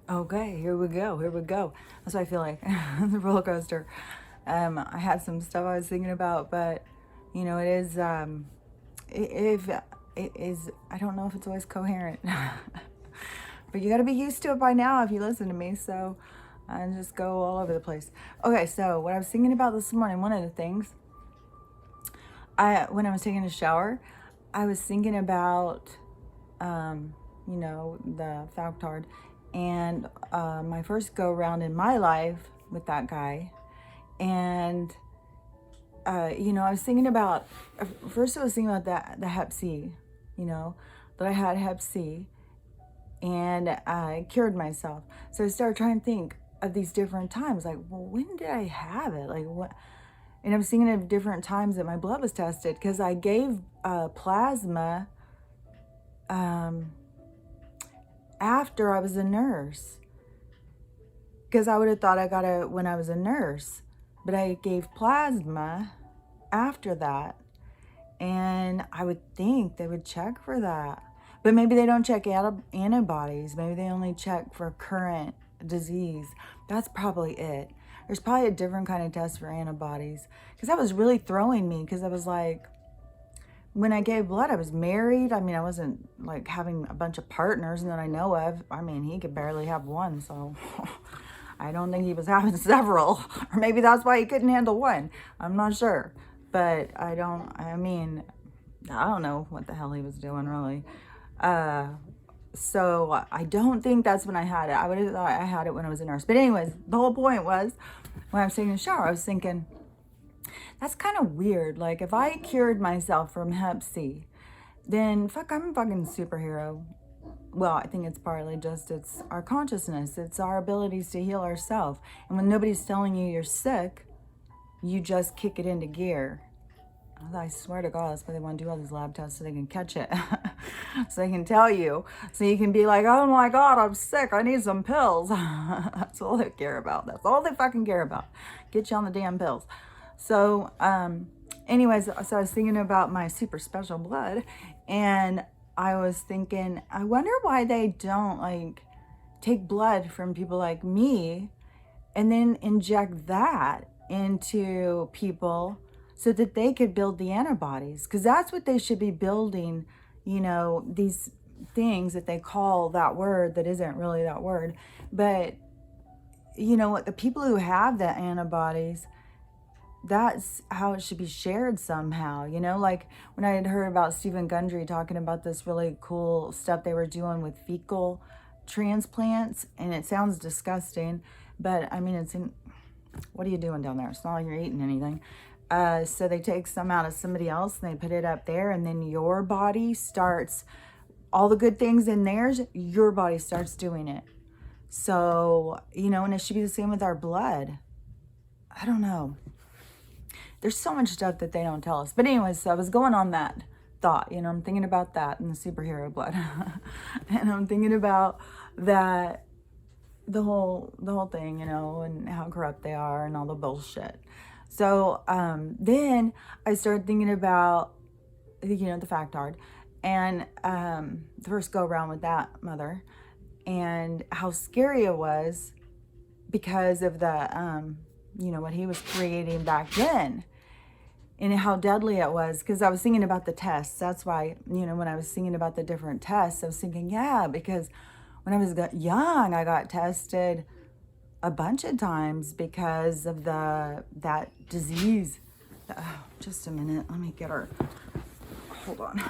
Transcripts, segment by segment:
Okay, here we go. Here we go. That's what I feel like. The roller coaster. I had some stuff I was thinking about, but it is if it is, I don't know if it's always coherent. But you got to be used to it by now if you listen to me. So I just go all over the place. Okay, so what I was thinking about this morning, one of the things, when I was taking a shower, I was thinking about the factard and my first go around in my life with that guy. And I was thinking about, first I was thinking about the hep C, that I had hep C and I cured myself. So I started trying to think of these different times, like, well, when did I have it? Like, what? And I was thinking of different times that my blood was tested, because I gave plasma after I was a nurse, because I would have thought I got it when I was a nurse, but I gave plasma after that, and I would think they would check for that. But maybe they don't check antibodies. Maybe they only check for current disease. That's probably it. There's probably a different kind of test for antibodies, because that was really throwing me, because I was like, when I gave blood, I was married. I mean, I wasn't like having a bunch of partners that I know of. I mean, he could barely have one, so I don't think he was having several. Or maybe that's why he couldn't handle one. I'm not sure. But I don't know what the hell he was doing, really. So I don't think that's when I had it. I would have thought I had it when I was a nurse. But anyways, the whole point was, when I was taking a shower, I was thinking, that's kind of weird. Like, if I cured myself from hep C, then I'm a fucking superhero. Well, I think it's partly just, it's our consciousness. It's our abilities to heal ourselves. And when nobody's telling you you're sick, you just kick it into gear. I swear to God, that's why they want to do all these lab tests, so they can catch it. So they can tell you. So you can be like, oh my God, I'm sick. I need some pills. That's all they care about. That's all they fucking care about. Get you on the damn pills. So, anyways, so I was thinking about my super special blood, and I was thinking, I wonder why they don't like take blood from people like me and then inject that into people so that they could build the antibodies, because that's what they should be building, these things that they call that word that isn't really that word. But what, the people who have the antibodies, that's how it should be shared somehow, like when I had heard about Stephen Gundry talking about this really cool stuff they were doing with fecal transplants, and it sounds disgusting, but I mean, what are you doing down there? It's not like you're eating anything. So they take some out of somebody else and they put it up there, and then your body starts, all the good things in theirs, your body starts doing it. So, and it should be the same with our blood. I don't know. There's so much stuff that they don't tell us. But anyways, so I was going on that thought, I'm thinking about that and the superhero blood. And I'm thinking about that, the whole thing, and how corrupt they are and all the bullshit. So then I started thinking about, the factard, and the first go around with that mother, and how scary it was because of the, what he was creating back then, and how deadly it was. Because I was thinking about the tests. That's why, when I was thinking about the different tests, I was thinking, yeah, because when I was young, I got tested a bunch of times because of that disease. Just a minute. Let me get her. Hold on.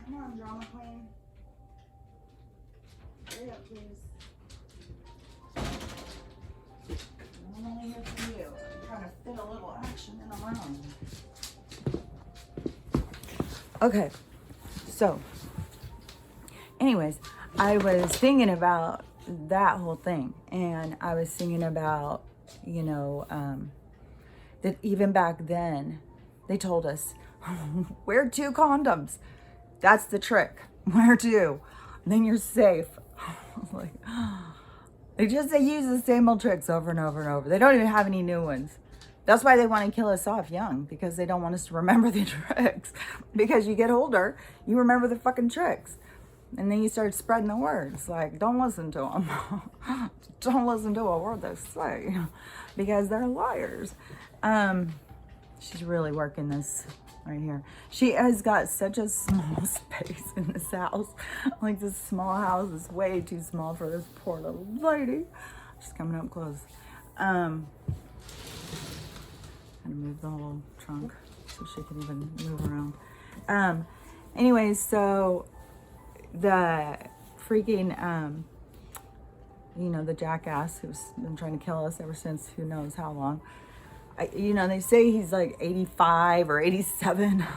Come on, drama queen. Hurry up, please. I'm only here for you. I'm trying to fit a little action in my own. Okay, so anyways, I was thinking about that whole thing, and I was thinking about, that even back then, they told us, wear 2 condoms. That's the trick. Wear 2. Then you're safe. Like, they use the same old tricks over and over and over. They don't even have any new ones. That's why they want to kill us off young, because they don't want us to remember the tricks. Because you get older, you remember the fucking tricks. And then you start spreading the words, like, don't listen to them. Don't listen to a word they say, because they're liars. She's really working this right here. She has got such a small space in this house. Like, this small house is way too small for this poor little lady. She's coming up close. I'm gonna move the whole trunk so she can even move around. Anyways, so the freaking, the jackass who's been trying to kill us ever since who knows how long. They say he's like 85 or 87.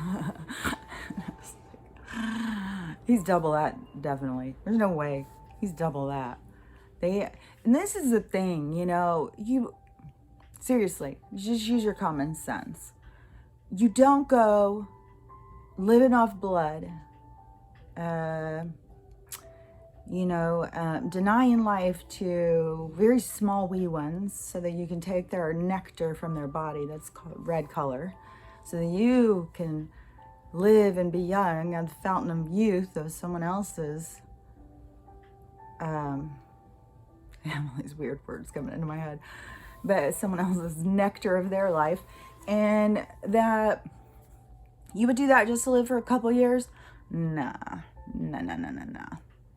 He's double that, definitely. There's no way. He's double that. And this is the thing, seriously, just use your common sense. You don't go living off blood, denying life to very small wee ones so that you can take their nectar from their body, that's called red color, so that you can live and be young at the fountain of youth of someone else's, I have all these weird words coming into my head, but someone else's nectar of their life, and that you would do that just to live for a couple years? Nah.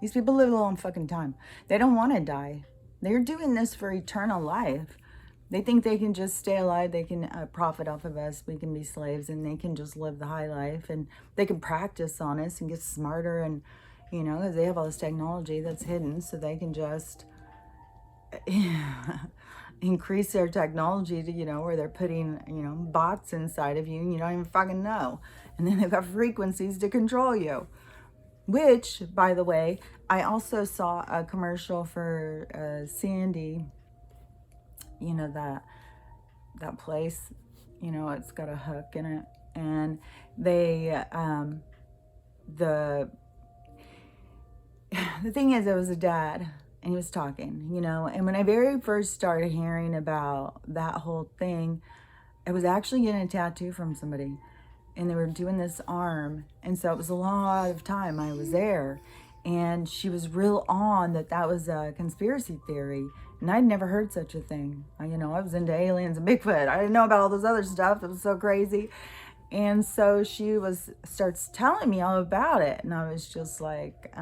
These people live a long fucking time. They don't want to die. They're doing this for eternal life. They think they can just stay alive. They can profit off of us. We can be slaves, and they can just live the high life, and they can practice on us and get smarter, and because they have all this technology that's hidden, so they can just increase their technology to, where they're putting, bots inside of you and you don't even fucking know. And then they've got frequencies to control you. Which, by the way, I also saw a commercial for Sandy, that place, it's got a hook in it. And they, the thing is, it was a dad. And he was talking, and when I very first started hearing about that whole thing, I was actually getting a tattoo from somebody, and they were doing this arm. And so it was a lot of time I was there, and she was real on that was a conspiracy theory. And I'd never heard such a thing. I was into aliens and Bigfoot. I didn't know about all this other stuff. It was so crazy. And so she starts telling me all about it. And I was just like,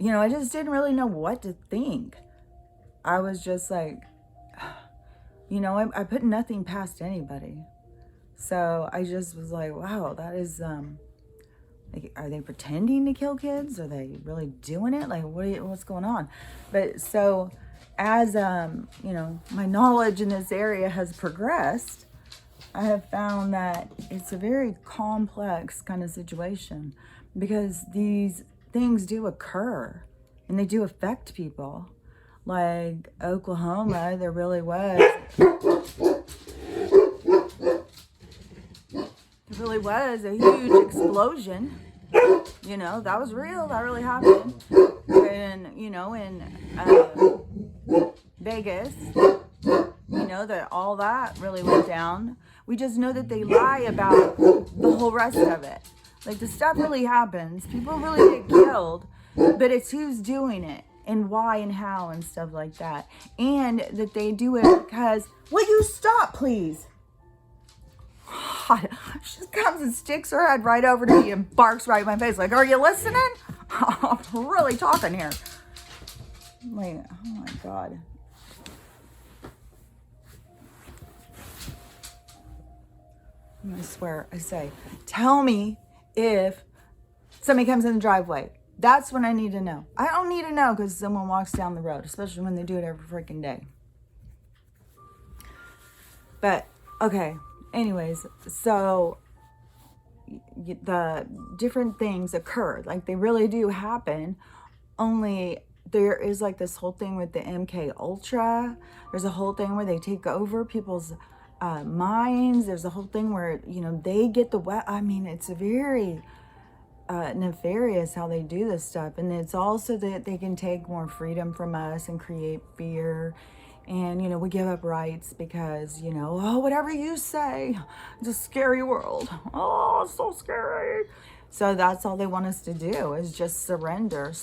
I just didn't really know what to think. I was just like, I put nothing past anybody. So I just was like, wow, that is, like, are they pretending to kill kids? Are they really doing it? Like, what's going on? But so as, my knowledge in this area has progressed, I have found that it's a very complex kind of situation, because these things do occur and they do affect people. Like Oklahoma, there really was a huge explosion. That was real. That really happened. And in Vegas, that all that really went down. We just know that they lie about the whole rest of it. Like, the stuff really happens. People really get killed, but it's who's doing it and why and how and stuff like that. And that they do it because, will you stop, please? God, she just comes and sticks her head right over to me and barks right in my face. Like, are you listening? I'm really talking here. Like, oh my God. I swear, I say, tell me if somebody comes in the driveway. That's when I need to know. I don't need to know because someone walks down the road, especially when they do it every freaking day. But, okay. Anyways, so the different things occur. Like, they really do happen. Only there is like this whole thing with the MK Ultra. There's a whole thing where they take over people's minds. There's a whole thing where, they get it's a very nefarious how they do this stuff. And it's also that they can take more freedom from us and create fear And, you know, we give up rights because, you know, oh, whatever you say, it's a scary world. Oh, it's so scary. So that's all they want us to do is just surrender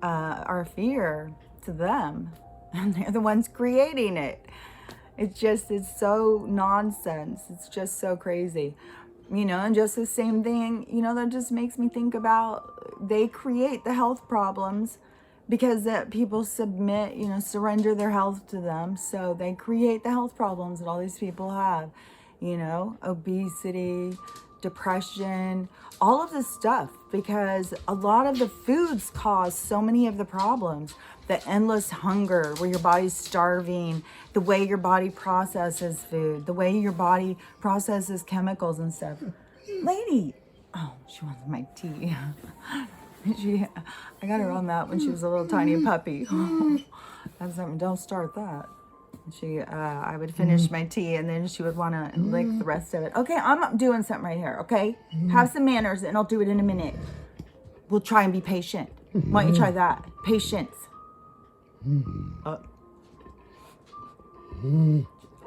our fear to them. And they're the ones creating it. It's so nonsense. It's just so crazy. You know, and just the same thing, you know, that just makes me think about they create the health problems because that people submit, you know, surrender their health to them. So they create the health problems that all these people have, you know, obesity, depression, all of this stuff, because a lot of the foods cause so many of the problems. The endless hunger where your body's starving, the way your body processes food, the way your body processes chemicals and stuff. Lady, oh, she wants my tea. I got her on that when she was a little tiny puppy. That's something, don't start that. I would finish my tea and then she would want to lick the rest of it. Okay, I'm doing something right here, okay? Have some manners and I'll do it in a minute. We'll try and be patient. Why don't you try that? Patience.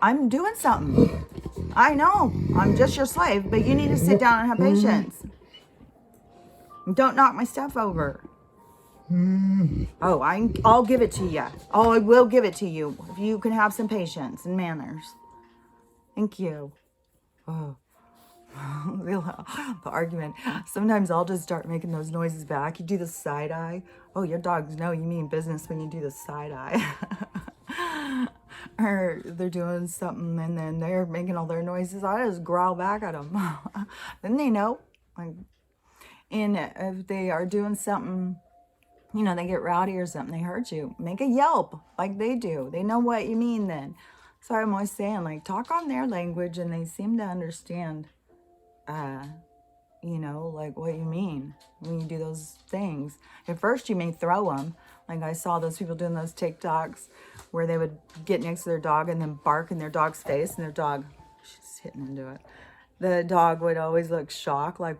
I'm doing something. I know. I'm just your slave, but you need to sit down and have patience. Don't knock my stuff over. Oh, I'll give it to you. Oh, I will give it to you if you can have some patience and manners. Thank you. Oh, the argument. Sometimes I'll just start making those noises back. You do the side eye. Oh, your dogs know you mean business when you do the side eye. Or they're doing something and then they're making all their noises. I just growl back at them. Then they know. Like, and if they are doing something, you know, they get rowdy or something, they hurt you, make a yelp like they do. They know what you mean then. So I'm always saying, like, talk on their language and they seem to understand, you know, like what you mean when you do those things. At first you may throw them. Like I saw those people doing those TikToks where they would get next to their dog and then bark in their dog's face and their dog, she's hitting into it. The dog would always look shocked, like,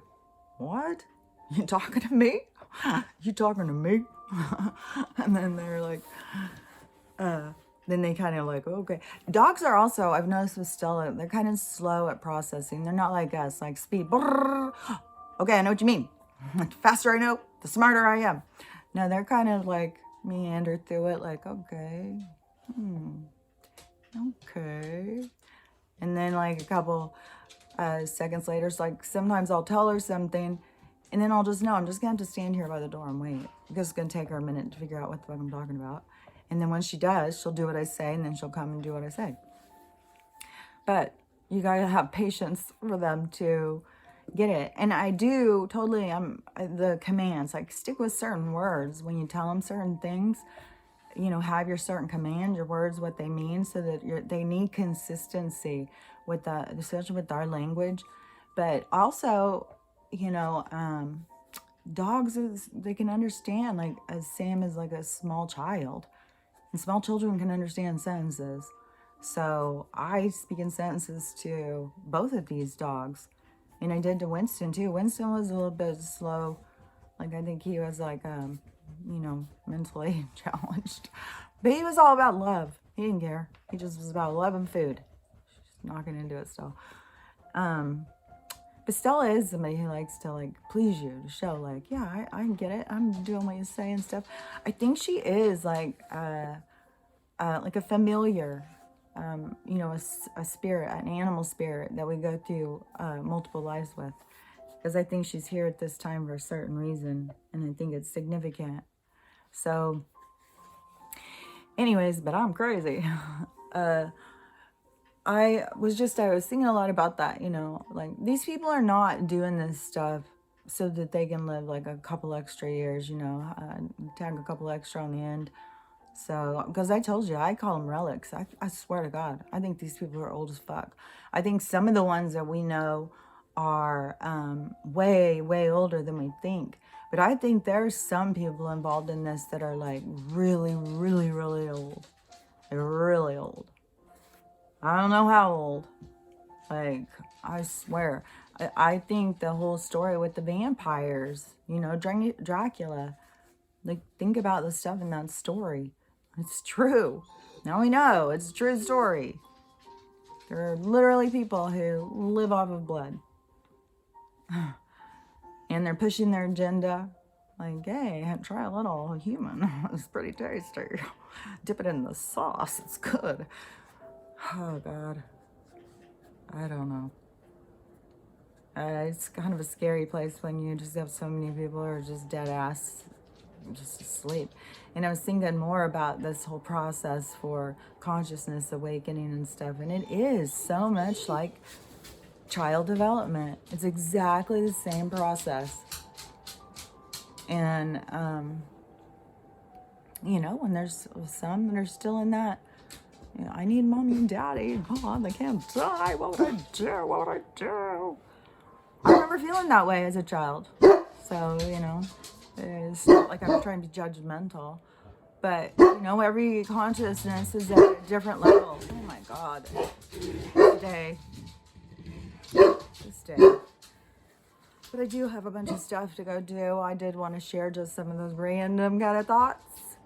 what? You talking to me? You talking to me? And then they're like, then they kind of like, okay. Dogs are also, I've noticed with Stella, they're kind of slow at processing. They're not like us, like speed. Brrr. Okay, I know what you mean. The faster I know, the smarter I am. No, they're kind of like meander through it, like, okay. Okay. And then like a couple seconds later, it's like sometimes I'll tell her something and then I'll just know I'm just gonna have to stand here by the door and wait because it's gonna take her a minute to figure out what the fuck I'm talking about. And then when she does, she'll do what I say and then she'll come and do what I say. But you gotta have patience for them to get it. And I do totally, the commands, like stick with certain words when you tell them certain things. You know, have your certain command, your words, what they mean, so that they need consistency with that, especially with our language. But also, you know, dogs they can understand, like as Sam is like a small child, and small children can understand sentences. So I speak in sentences to both of these dogs, and I did to Winston too. Winston was a little bit slow, like I think he was like you know, mentally challenged. But he was all about love. He didn't care. He just was about love and food. Just knocking into it still. But Stella is somebody who likes to like please you, to show like, yeah, I get it. I'm doing what you say and stuff. I think she is like a familiar, you know, a spirit, an animal spirit that we go through multiple lives with. Because I think she's here at this time for a certain reason. And I think it's significant. So, anyways, but I'm crazy. I was thinking a lot about that, you know. Like, these people are not doing this stuff so that they can live like a couple extra years, you know. Tag a couple extra on the end. So, because I told you, I call them relics. I swear to God, I think these people are old as fuck. I think some of the ones that we know are way, way older than we think. But I think there's some people involved in this that are like really, really, really old. They're really old. I don't know how old. Like, I swear. I think the whole story with the vampires, you know, Dracula. Like, think about the stuff in that story. It's true. Now we know it's a true story. There are literally people who live off of blood. And they're pushing their agenda. Like, hey, try a little human. It's pretty tasty. Dip it in the sauce. It's good. Oh, God. I don't know. It's kind of a scary place when you just have so many people who are just dead ass, just asleep. And I was thinking more about this whole process for consciousness awakening and stuff. And it is so much like child development. It's exactly the same process. And, you know, when there's some that are still in that, you know, I need mommy and daddy. God, they can't die. What would I do? What would I do? I remember feeling that way as a child. So, you know, it's not like I'm trying to be judgmental. But, you know, every consciousness is at a different level. Oh my God. This day. But I do have a bunch of stuff to go do. I did want to share just some of those random kind of thoughts.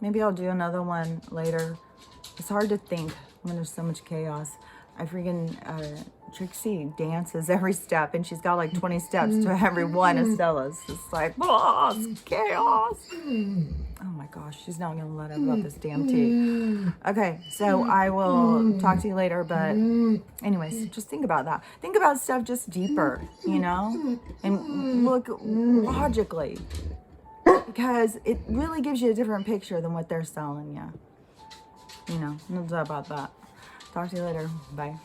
Maybe I'll do another one later. It's hard to think when there's so much chaos. I freaking, Trixie dances every step, and she's got like 20 steps to every one of Stella's. It's like, oh, it's chaos. Oh my gosh, she's not going to let up about this damn tea. Okay, so I will talk to you later, but anyways, just think about that. Think about stuff just deeper, you know, and look logically, because it really gives you a different picture than what they're selling you. You know, no doubt about that. Talk to you later. Bye.